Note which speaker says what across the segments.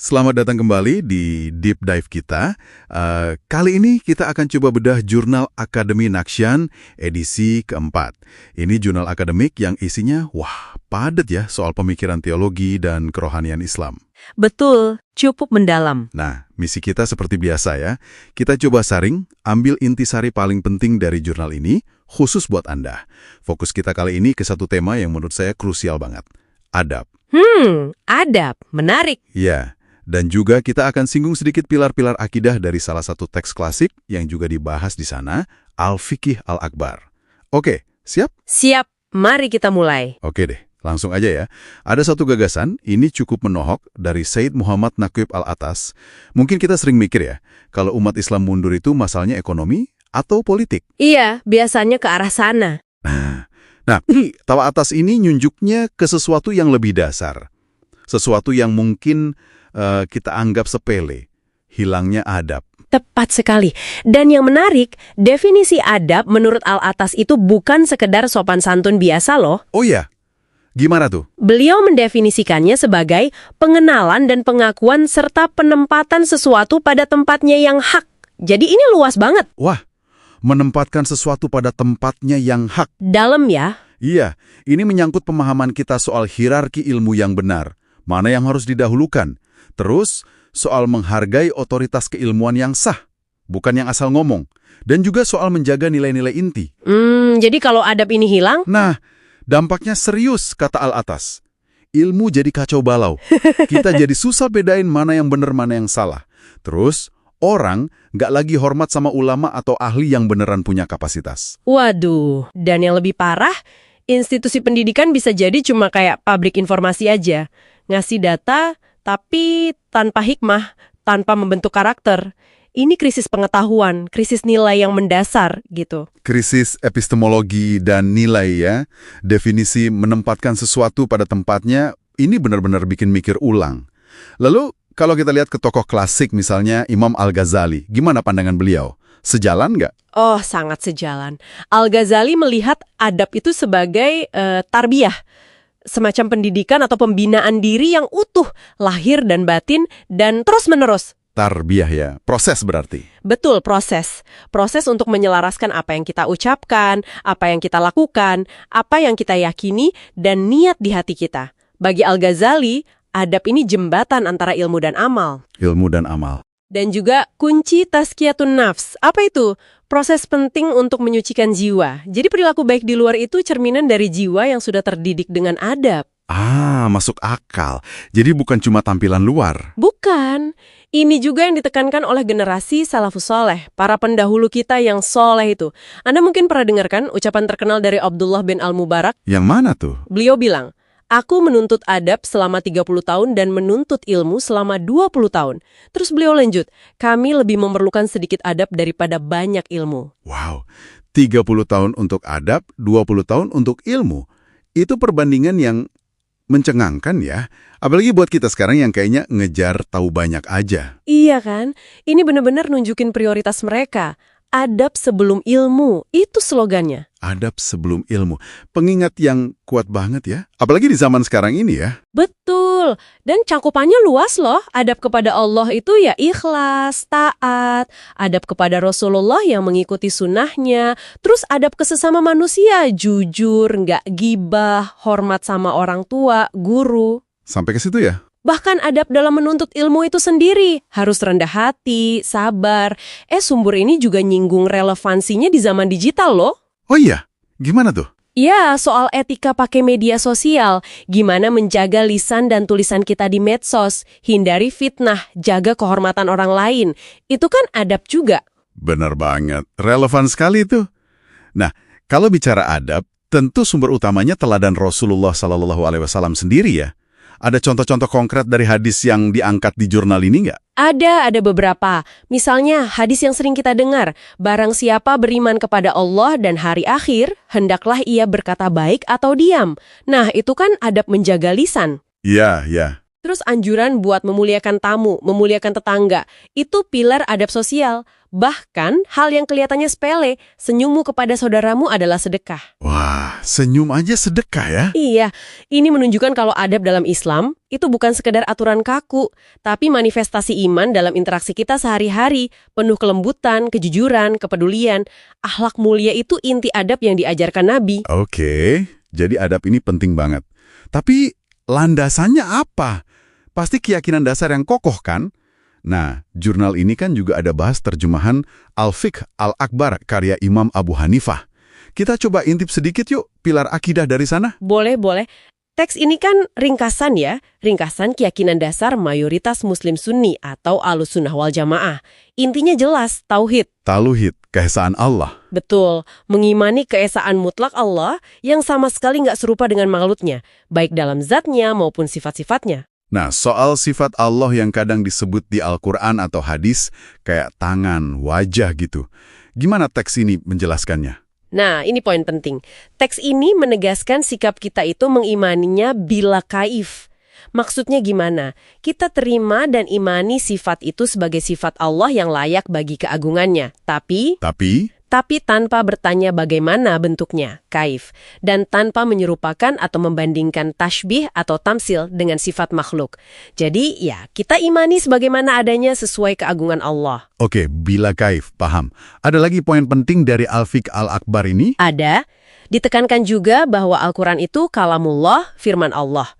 Speaker 1: Selamat datang kembali di Deep Dive kita. Kali ini kita akan coba bedah Jurnal Akademi Naksyan edisi keempat. Ini jurnal akademik yang isinya, padat ya soal pemikiran teologi dan kerohanian Islam.
Speaker 2: Betul, cukup mendalam.
Speaker 1: Nah, misi kita seperti biasa ya. Kita coba saring, ambil intisari paling penting dari jurnal ini, khusus buat Anda. Fokus kita kali ini ke satu tema yang menurut saya krusial banget. Adab.
Speaker 2: Adab. Menarik.
Speaker 1: Ya. Dan juga kita akan singgung sedikit pilar-pilar akidah dari salah satu teks klasik yang juga dibahas di sana, Al-Fiqh Al-Akbar. Oke, siap?
Speaker 2: Siap. Mari kita mulai.
Speaker 1: Oke deh, langsung aja ya. Ada satu gagasan, ini cukup menohok, dari Said Muhammad Naqib Al-Atas. Mungkin kita sering mikir ya, kalau umat Islam mundur itu masalahnya ekonomi atau politik.
Speaker 2: Iya, biasanya ke arah sana.
Speaker 1: Nah, tawa atas ini nyunjuknya ke sesuatu yang lebih dasar. Sesuatu yang mungkin kita anggap sepele, hilangnya adab.
Speaker 2: Tepat sekali. Dan yang menarik, definisi adab menurut Al-Atas itu bukan sekedar sopan santun biasa loh.
Speaker 1: Oh ya, gimana tuh?
Speaker 2: Beliau mendefinisikannya sebagai pengenalan dan pengakuan serta penempatan sesuatu pada tempatnya yang hak. Jadi ini luas banget.
Speaker 1: Wah, menempatkan sesuatu pada tempatnya yang hak.
Speaker 2: Dalam ya.
Speaker 1: Iya, ini menyangkut pemahaman kita soal hierarki ilmu yang benar. Mana yang harus didahulukan. Terus, soal menghargai otoritas keilmuan yang sah, bukan yang asal ngomong. Dan juga soal menjaga nilai-nilai inti.
Speaker 2: Jadi kalau adab ini hilang?
Speaker 1: Nah, dampaknya serius, kata Al-Atas. Ilmu jadi kacau balau. Kita jadi susah bedain mana yang benar, mana yang salah. Terus, orang nggak lagi hormat sama ulama atau ahli yang beneran punya kapasitas.
Speaker 2: Waduh, dan yang lebih parah, institusi pendidikan bisa jadi cuma kayak pabrik informasi aja. Ngasih data, tapi tanpa hikmah, tanpa membentuk karakter. Ini krisis pengetahuan, krisis nilai yang mendasar gitu.
Speaker 1: Krisis epistemologi dan nilai ya. Definisi menempatkan sesuatu pada tempatnya, ini benar-benar bikin mikir ulang. Lalu, kalau kita lihat ke tokoh klasik misalnya Imam Al-Ghazali, gimana pandangan beliau? Sejalan nggak?
Speaker 2: Oh, sangat sejalan. Al-Ghazali melihat adab itu sebagai tarbiyah. Semacam pendidikan atau pembinaan diri yang utuh, lahir dan batin, dan terus-menerus.
Speaker 1: Tarbiyah ya, proses berarti.
Speaker 2: Betul, proses. Proses untuk menyelaraskan apa yang kita ucapkan, apa yang kita lakukan, apa yang kita yakini, dan niat di hati kita. Bagi Al-Ghazali, adab ini jembatan antara ilmu dan amal.
Speaker 1: Ilmu dan amal.
Speaker 2: Dan juga kunci tazkiyatun nafs. Apa itu? Proses penting untuk menyucikan jiwa. Jadi perilaku baik di luar itu cerminan dari jiwa yang sudah terdidik dengan adab.
Speaker 1: Masuk akal. Jadi bukan cuma tampilan luar.
Speaker 2: Bukan. Ini juga yang ditekankan oleh generasi salafus soleh, para pendahulu kita yang soleh itu. Anda mungkin pernah dengarkan ucapan terkenal dari Abdullah bin Al-Mubarak?
Speaker 1: Yang mana tuh?
Speaker 2: Beliau bilang, "Aku menuntut adab selama 30 tahun dan menuntut ilmu selama 20 tahun. Terus beliau lanjut, kami lebih memerlukan sedikit adab daripada banyak ilmu.
Speaker 1: Wow, 30 tahun untuk adab, 20 tahun untuk ilmu. Itu perbandingan yang mencengangkan ya. Apalagi buat kita sekarang yang kayaknya ngejar tahu banyak aja.
Speaker 2: Iya kan? Ini benar-benar nunjukin prioritas mereka. Adab sebelum ilmu, itu slogannya.
Speaker 1: Adab sebelum ilmu. Pengingat yang kuat banget ya. Apalagi di zaman sekarang ini ya.
Speaker 2: Betul. Dan cakupannya luas loh. Adab kepada Allah itu ya ikhlas, taat. Adab kepada Rasulullah yang mengikuti sunnahnya. Terus adab ke sesama manusia, jujur, nggak gibah, hormat sama orang tua, guru.
Speaker 1: Sampai ke situ ya?
Speaker 2: Bahkan adab dalam menuntut ilmu itu sendiri. Harus rendah hati, sabar. Sumber ini juga nyinggung relevansinya di zaman digital loh.
Speaker 1: Oh iya? Gimana tuh?
Speaker 2: Ya, soal etika pakai media sosial. Gimana menjaga lisan dan tulisan kita di medsos. Hindari fitnah, jaga kehormatan orang lain. Itu kan adab juga.
Speaker 1: Benar banget. Relevan sekali itu. Nah, kalau bicara adab, tentu sumber utamanya teladan Rasulullah SAW sendiri ya. Ada contoh-contoh konkret dari hadis yang diangkat di jurnal ini nggak?
Speaker 2: Ada beberapa. Misalnya hadis yang sering kita dengar, barang siapa beriman kepada Allah dan hari akhir, hendaklah ia berkata baik atau diam. Nah, itu kan adab menjaga lisan.
Speaker 1: Iya.
Speaker 2: Terus anjuran buat memuliakan tamu, memuliakan tetangga. Itu pilar adab sosial. Bahkan hal yang kelihatannya sepele, senyummu kepada saudaramu adalah sedekah.
Speaker 1: Wah, senyum aja sedekah ya?
Speaker 2: Iya, ini menunjukkan kalau adab dalam Islam itu bukan sekedar aturan kaku, tapi manifestasi iman dalam interaksi kita sehari-hari, penuh kelembutan, kejujuran, kepedulian. Akhlak mulia itu inti adab yang diajarkan Nabi.
Speaker 1: Oke, jadi adab ini penting banget. Tapi landasannya apa? Pasti keyakinan dasar yang kokoh kan? Nah, jurnal ini kan juga ada bahas terjemahan Al-Fiqh Al-Akbar karya Imam Abu Hanifah. Kita coba intip sedikit yuk pilar akidah dari sana.
Speaker 2: Boleh, boleh. Teks ini kan ringkasan ya, ringkasan keyakinan dasar mayoritas Muslim Sunni atau Ahlussunnah wal Jamaah. Intinya jelas, tauhid.
Speaker 1: Tauhid, keesaan Allah.
Speaker 2: Betul, mengimani keesaan mutlak Allah yang sama sekali nggak serupa dengan makhluknya, baik dalam zatnya maupun sifat-sifatnya.
Speaker 1: Nah, soal sifat Allah yang kadang disebut di Al-Quran atau hadis, kayak tangan, wajah gitu. Gimana teks ini menjelaskannya?
Speaker 2: Nah, ini poin penting. Teks ini menegaskan sikap kita itu mengimaninya bila kaif. Maksudnya gimana? Kita terima dan imani sifat itu sebagai sifat Allah yang layak bagi keagungannya. Tapi tanpa bertanya bagaimana bentuknya, kaif, dan tanpa menyerupakan atau membandingkan tashbih atau tamsil dengan sifat makhluk. Jadi, ya, kita imani sebagaimana adanya sesuai keagungan Allah.
Speaker 1: Oke, bila kaif, paham. Ada lagi poin penting dari Al-Fiqh Al-Akbar ini?
Speaker 2: Ada. Ditekankan juga bahwa Al-Quran itu kalamullah, firman Allah.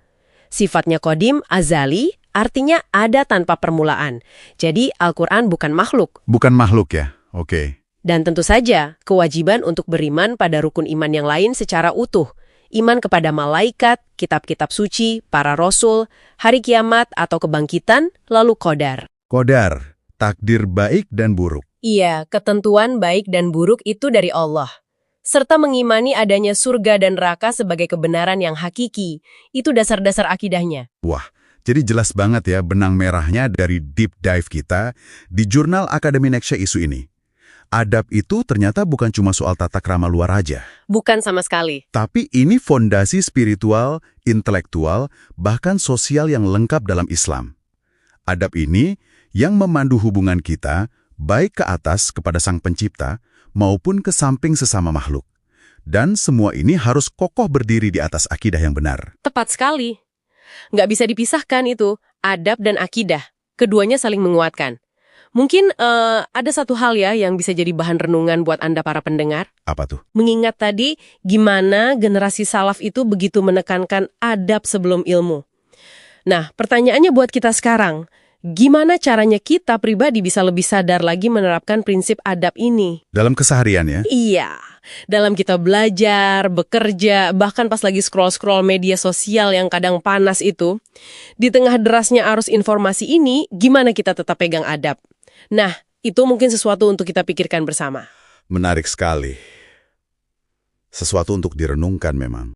Speaker 2: Sifatnya qadim, azali, artinya ada tanpa permulaan. Jadi, Al-Quran bukan makhluk.
Speaker 1: Bukan makhluk ya? Oke.
Speaker 2: Dan tentu saja, kewajiban untuk beriman pada rukun iman yang lain secara utuh. Iman kepada malaikat, kitab-kitab suci, para rasul, hari kiamat atau kebangkitan, lalu qadar.
Speaker 1: Qadar, takdir baik dan buruk.
Speaker 2: Iya, ketentuan baik dan buruk itu dari Allah. Serta mengimani adanya surga dan neraka sebagai kebenaran yang hakiki. Itu dasar-dasar akidahnya.
Speaker 1: Wah, jadi jelas banget ya benang merahnya dari deep dive kita di jurnal Akademi Neksya isu ini. Adab itu ternyata bukan cuma soal tata krama luar aja.
Speaker 2: Bukan sama sekali.
Speaker 1: Tapi ini fondasi spiritual, intelektual, bahkan sosial yang lengkap dalam Islam. Adab ini yang memandu hubungan kita, baik ke atas kepada Sang Pencipta, maupun ke samping sesama makhluk. Dan semua ini harus kokoh berdiri di atas akidah yang benar.
Speaker 2: Tepat sekali. Nggak bisa dipisahkan itu, adab dan akidah. Keduanya saling menguatkan. Mungkin ada satu hal ya yang bisa jadi bahan renungan buat Anda para pendengar.
Speaker 1: Apa tuh?
Speaker 2: Mengingat tadi gimana generasi salaf itu begitu menekankan adab sebelum ilmu. Nah, pertanyaannya buat kita sekarang, gimana caranya kita pribadi bisa lebih sadar lagi menerapkan prinsip adab ini?
Speaker 1: Dalam keseharian ya?
Speaker 2: Iya, dalam kita belajar, bekerja, bahkan pas lagi scroll-scroll media sosial yang kadang panas itu, di tengah derasnya arus informasi ini, gimana kita tetap pegang adab? Nah, itu mungkin sesuatu untuk kita pikirkan bersama.
Speaker 1: Menarik sekali. Sesuatu untuk direnungkan memang.